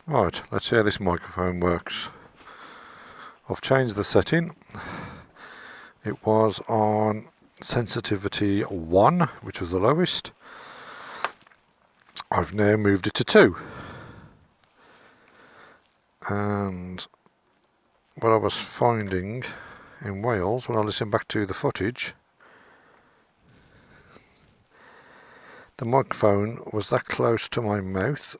Right, let's see how this microphone works. I've changed the setting. It was on sensitivity 1, which was the lowest. I've now moved it to 2. And what I was finding in Wales, when I listened back to the footage, the microphone was that close to my mouth.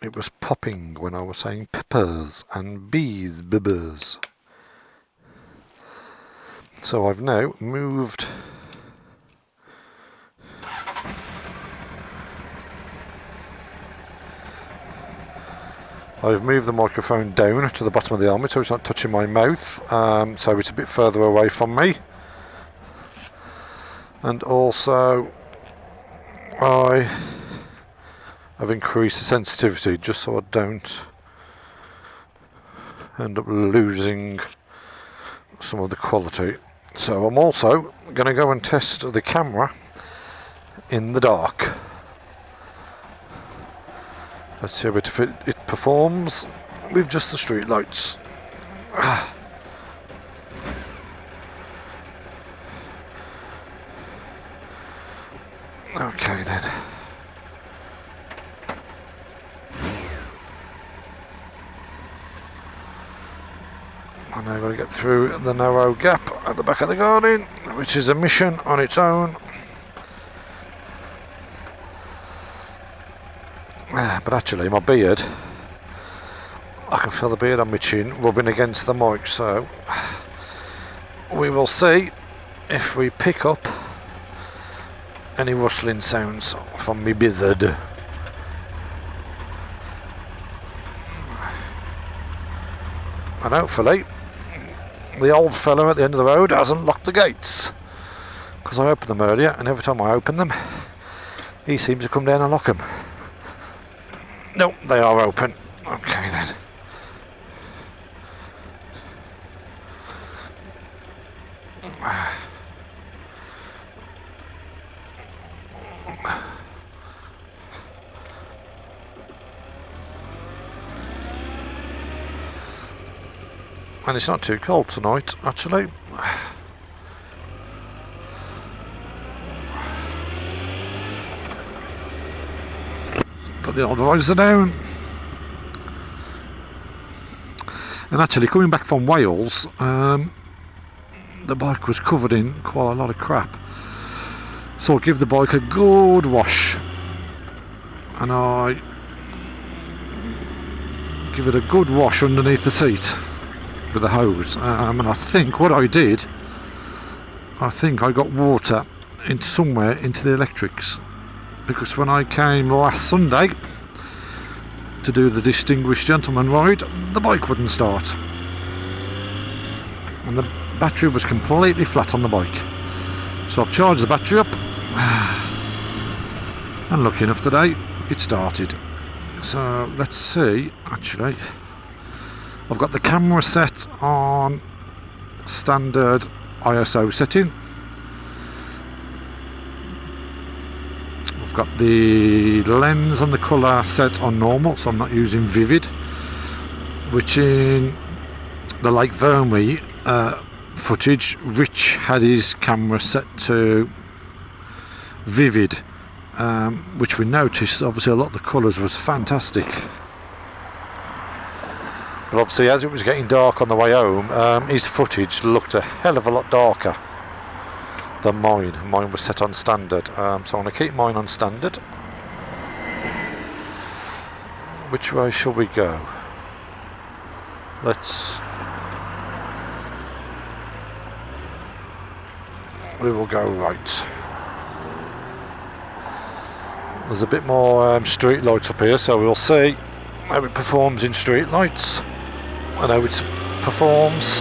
It was popping when I was saying peppers and bees, bibbers. So I've now moved the microphone down to the bottom of the helmet so it's not touching my mouth, so it's a bit further away from me. And also I have increased the sensitivity just so I don't end up losing some of the quality. So I'm also going to go and test the camera in the dark. Let's see how it performs with just the street lights. Okay then. I'm now going to get through the narrow gap at the back of the garden, which is a mission on its own. But actually my beard, I can feel the beard on my chin rubbing against the mic, so we will see if we pick up any rustling sounds from me beard. And hopefully the old fella at the end of the road hasn't locked the gates, because I opened them earlier and every time I open them he seems to come down and lock them. No, they are open. Okay then. And it's not too cold tonight, actually. Put the old visor down. And actually, coming back from Wales, the bike was covered in quite a lot of crap. So I give the bike a good wash. And I give it a good wash underneath the seat with a hose, and I think what I did, I got water somewhere into the electrics, because when I came last Sunday to do the Distinguished Gentleman ride, the bike wouldn't start and the battery was completely flat on the bike. So I've charged the battery up and lucky enough today it started. So let's see. Actually, I've got the camera set on standard ISO setting. I've got the lens and the colour set on normal, so I'm not using vivid, which in the Lake Vyrnwy footage, Rich had his camera set to vivid, which we noticed obviously a lot of the colours was fantastic. But obviously as it was getting dark on the way home, his footage looked a hell of a lot darker than mine. Mine was set on standard, so I'm going to keep mine on standard. Which way shall we go? We will go right. There's a bit more street lights up here, so we'll see how it performs in street lights and how it performs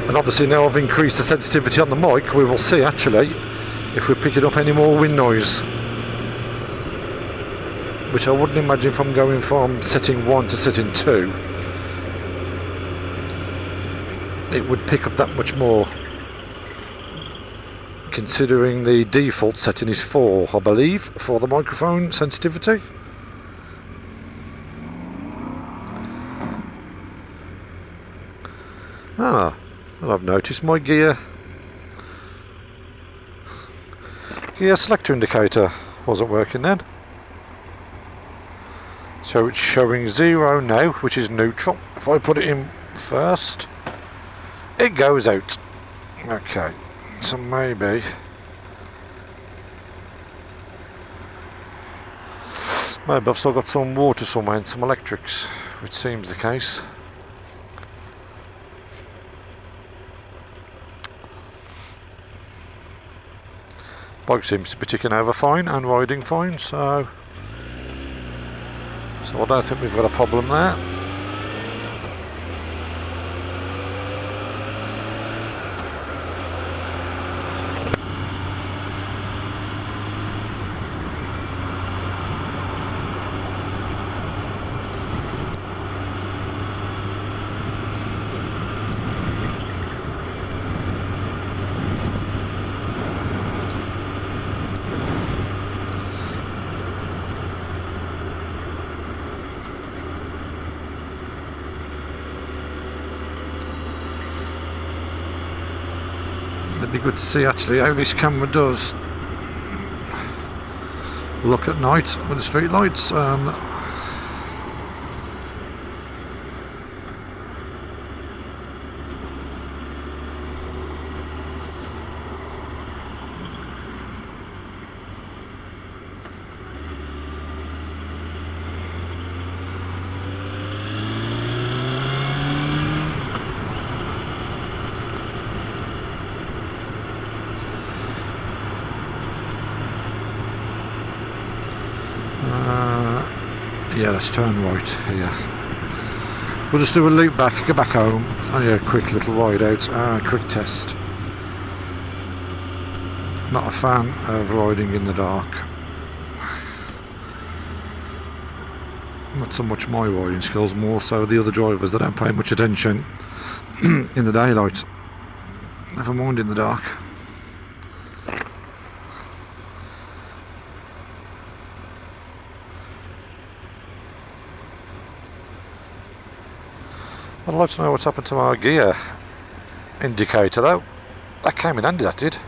and obviously now I've increased the sensitivity on the mic. We will see actually if we're picking up any more wind noise. which I wouldn't imagine from going from setting 1 to setting 2 it would pick up that much more, considering the default setting is 4, I believe, for the microphone sensitivity. And I've noticed my gear selector indicator wasn't working then. So it's showing 0 now, which is neutral. If I put it in first, it goes out. Okay, so maybe I've still got some water somewhere and some electrics, which seems the case. Bike seems to be ticking over fine and riding fine, so I don't think we've got a problem there. It'd be good to see actually how this camera does look at night with the street lights. Yeah, let's turn right here. We'll just do a loop back, go back home, and yeah, a quick little ride out, quick test. Not a fan of riding in the dark. Not so much my riding skills, more so the other drivers that don't pay much attention in the daylight. Never mind in the dark. I'd like to know what's happened to my gear indicator though. That came in handy, that did.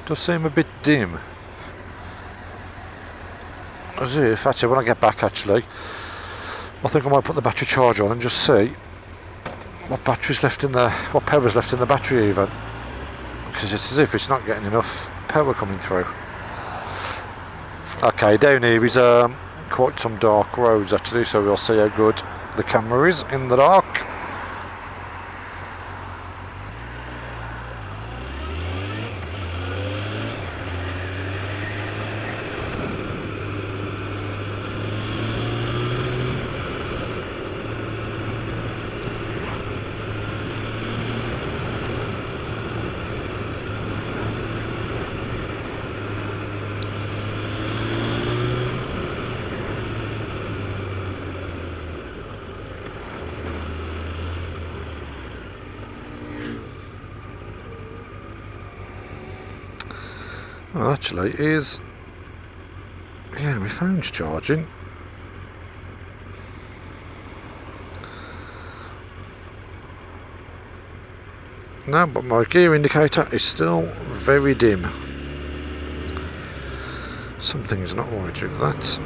Does seem a bit dim. As if, actually, when I get back actually, I think I might put the battery charger on and just see what battery's left in the, what power's left in the battery even. Because it's as if it's not getting enough power coming through. Okay, down here is quite some dark roads actually, so we'll see how good the camera is in the dark. Well, actually, it is. Yeah, my phone's charging. No, but my gear indicator is still very dim. Something's not right with that.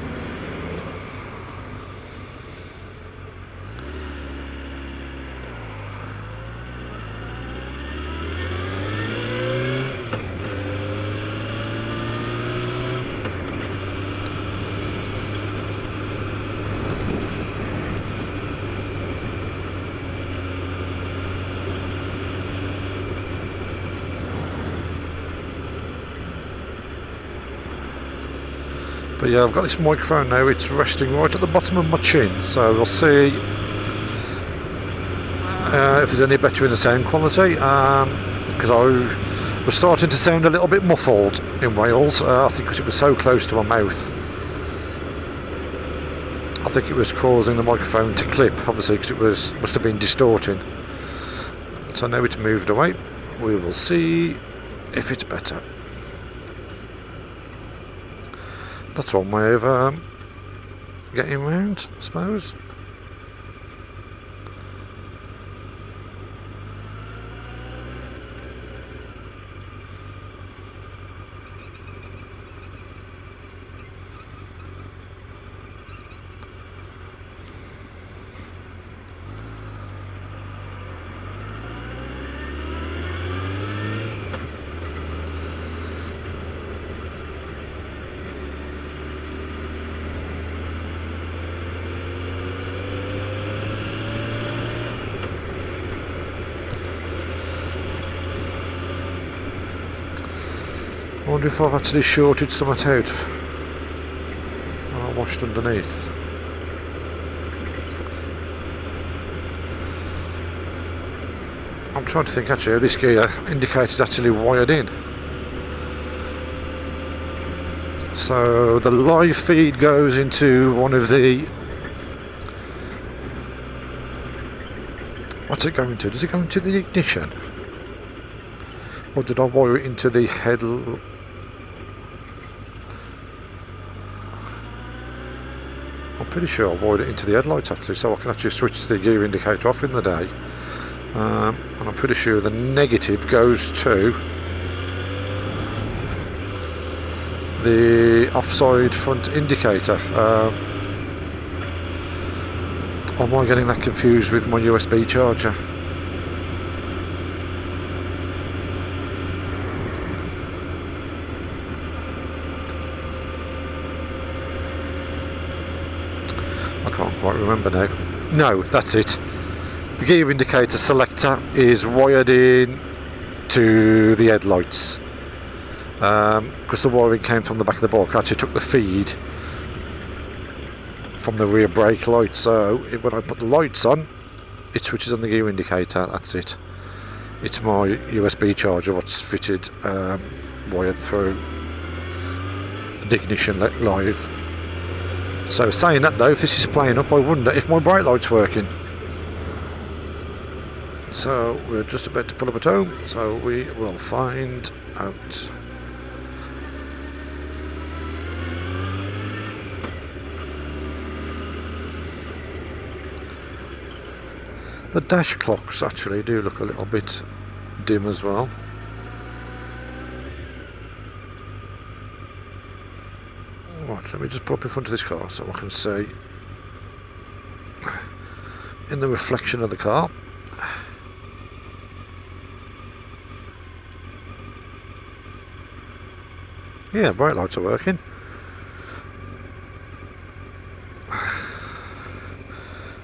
But yeah, I've got this microphone now, it's resting right at the bottom of my chin, so we'll see if there's any better in the sound quality, because was starting to sound a little bit muffled in Wales. I think because it was so close to my mouth. I think it was causing the microphone to clip, obviously, because it must have been distorting. So now it's moved away. We will see if it's better. That's one way of getting round, I suppose. I wonder if I've actually shorted something out and I washed underneath. I'm trying to think actually how this gear indicator is actually wired in. So the live feed goes into one of the... What's it going to? Does it go into the ignition? Or did I wire it into the head? I'm pretty sure I wired it into the headlights actually, so I can actually switch the gear indicator off in the day. And I'm pretty sure the negative goes to the offside front indicator. Or am I getting that confused with my USB charger? I can't quite remember now. No, that's it. The gear indicator selector is wired in to the headlights. Because the wiring came from the back of the bike, I actually took the feed from the rear brake light, so when I put the lights on, it switches on the gear indicator. That's it. It's my USB charger what's fitted, wired through the ignition live. So saying that though, if this is playing up, I wonder if my brake light's working. So we're just about to pull up at home, so we will find out. The dash clocks actually do look a little bit dim as well. Right, let me just pull up in front of this car so I can see in the reflection of the car. Yeah, brake lights are working.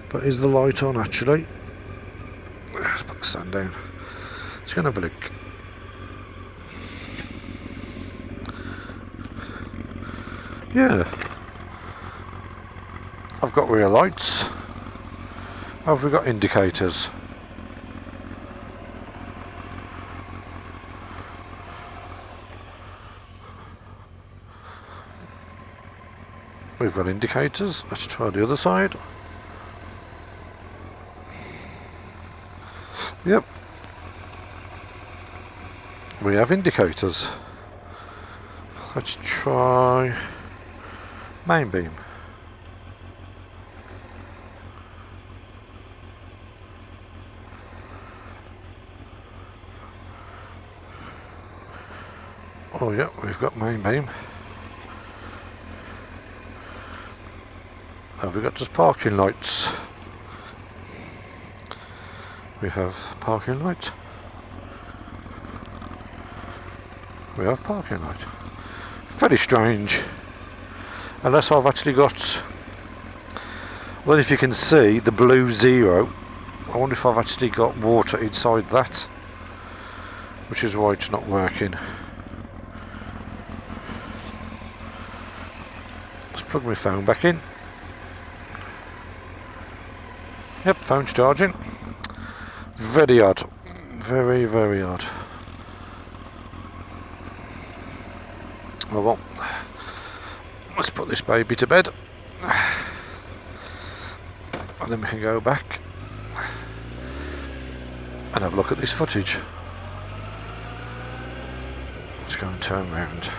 But is the light on actually? Let's put the stand down. Let's go and have a look. Yeah. I've got rear lights. Have we got indicators? We've got indicators. Let's try the other side. Yep. We have indicators. Let's try main beam. Oh yeah, we've got main beam. Have we got just parking lights? We have parking light. We have parking light. Very strange. Unless I've actually got... Well, if you can see the blue 0, I wonder if I've actually got water inside that, which is why it's not working. Let's plug my phone back in. Yep, phone's charging. Very odd. Very, very odd. Well, let's put this baby to bed, and then we can go back and have a look at this footage. Let's go and turn round.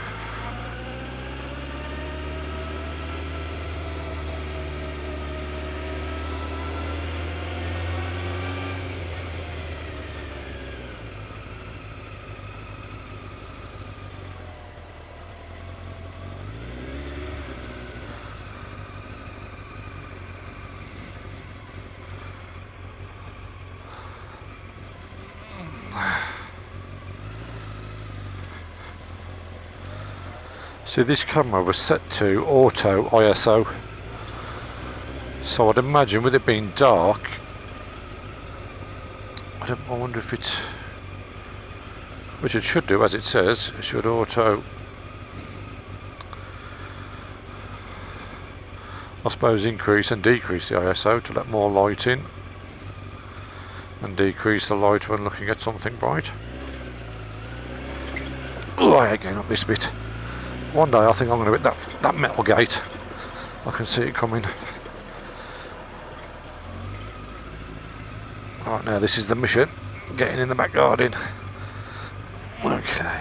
See, this camera was set to auto ISO, so I'd imagine with it being dark, I wonder if it's, which it should do, as it says, it should auto, I suppose, increase and decrease the ISO to let more light in, and decrease the light when looking at something bright. Oh, I hate going up this bit. One day I think I'm going to hit that metal gate. I can see it coming. Right, now this is the mission. Getting in the back garden. Okay.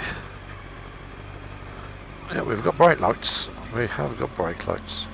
Yeah, we've got brake lights. We have got brake lights.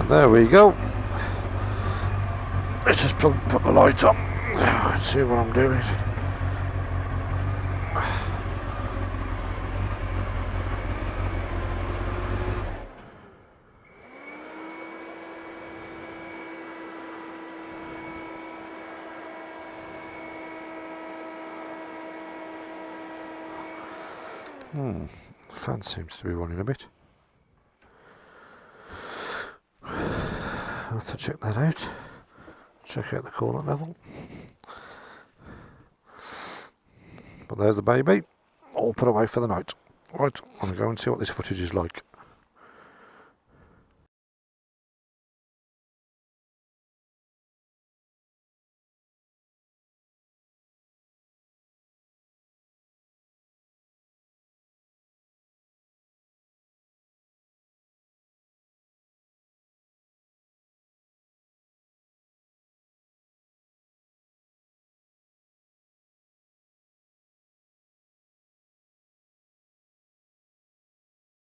There we go. Let's just put the light on. Let's see what I'm doing. Fan seems to be running a bit. I'll have to check that out. Check out the coolant level. But there's the baby, all put away for the night. Right, I'm going to go and see what this footage is like.